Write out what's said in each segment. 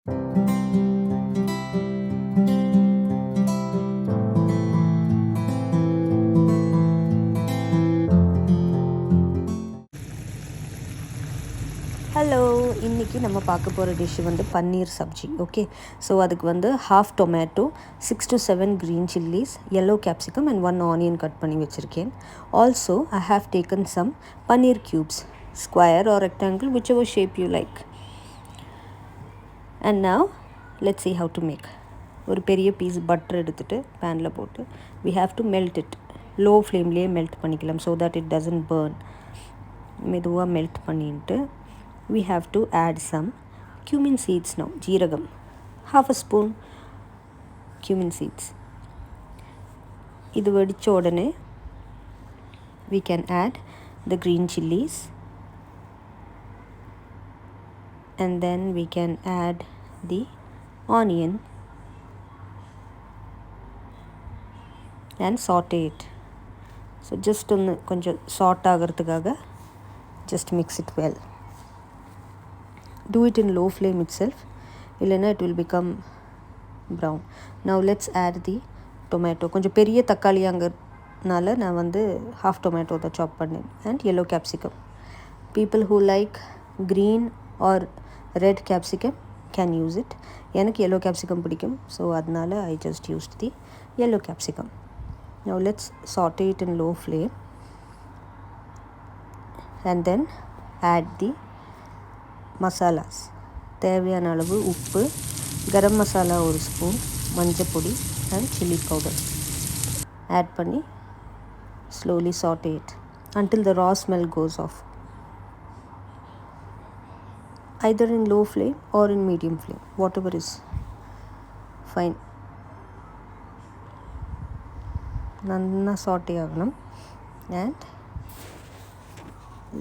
Hello, இன்றைக்கி நம்ம பார்க்க போகிற டிஷ்ஷு வந்து பன்னீர் சப்ஜி. ஓகே, ஸோ அதுக்கு வந்து half tomato, 6 to 7 green chillies, yellow capsicum and 1 onion cut பண்ணி வச்சுருக்கேன். Also I have taken some paneer cubes, square or rectangle, whichever shape you like. And now let's see how to make. ஒரு பெரிய piece butter எடுத்துகிட்டு பேனில் போட்டு we have to melt it. Low ஃப்ளேம்லேயே melt பண்ணிக்கலாம் so that it doesn't burn. மெதுவாக melt பண்ணிட்டு we have to add some cumin seeds now. jeeragam, half a spoon cumin seeds. இது வெடிச்ச உடனே we can add the green chilies and then we can add the onion and saute it. So just ஒன்று கொஞ்சம் chat ஆகிறதுக்காக just mix it well. Do it in low flame itself, இல்லைன்னா it will become brown. Now let's add the tomato. கொஞ்சம் பெரிய தக்காளியாங்கிறதுனால நான் வந்து half tomato தான் சாப் பண்ணேன் and yellow capsicum. People who like green or red capsicum can use it. எனக்கு yellow capsicum பிடிக்கும், ஸோ அதனால I just used the yellow capsicum. Now let's saute it in low flame and then add the மசாலாஸ். தேவையான அளவு உப்பு, கரம் மசாலா ஒரு spoon, மஞ்சப்பொடி and chilli powder add பண்ணி slowly saute it until the raw smell goes off. Either in low flame or in medium flame, whatever is fine. நல்லா saute ஆகணும் and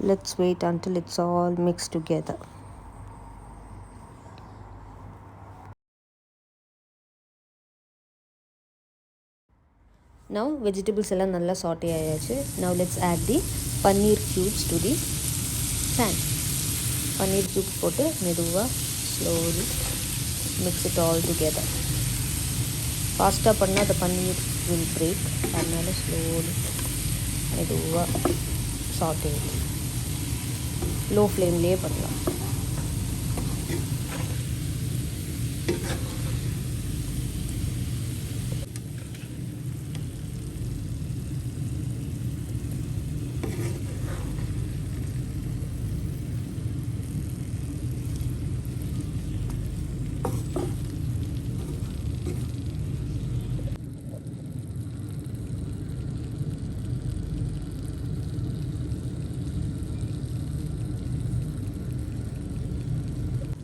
let's wait until it's all mixed together. Now vegetables எல்லாம் நல்லா saute ஆயாச்சு. Now let's add the paneer cubes to the pan. Paneer cubes போட்டு மெதுவாக slowly mix it all together. ஃபாஸ்ட்டாக பண்ணால் the paneer will break, அதனால slowly மெதுவாக saute it. Low ஃப்ளேம்லேயே பண்ணலாம்.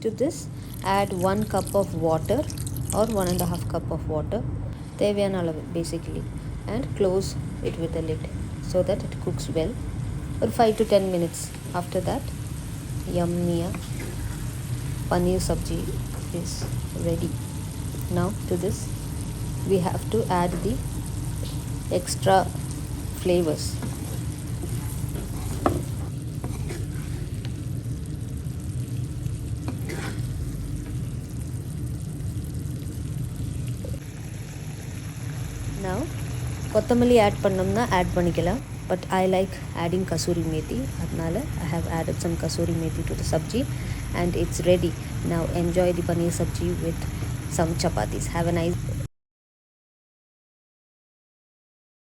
To this add 1 cup of water or 1.5 cup of water, தேவையான அளவு basically, and close it with a lid so that it cooks well for 5 to 10 minutes. After that, yummy paneer sabji is ready. Now to this we have to add the extra flavors. Now கொத்தமல்லி add பண்ணோம்னா add பண்ணிக்கலாம், but I like adding kasuri methi, அதனால I have added some kasuri methi to the sabji and it's ready. Now enjoy the paneer sabji with some chapatis. Have a nice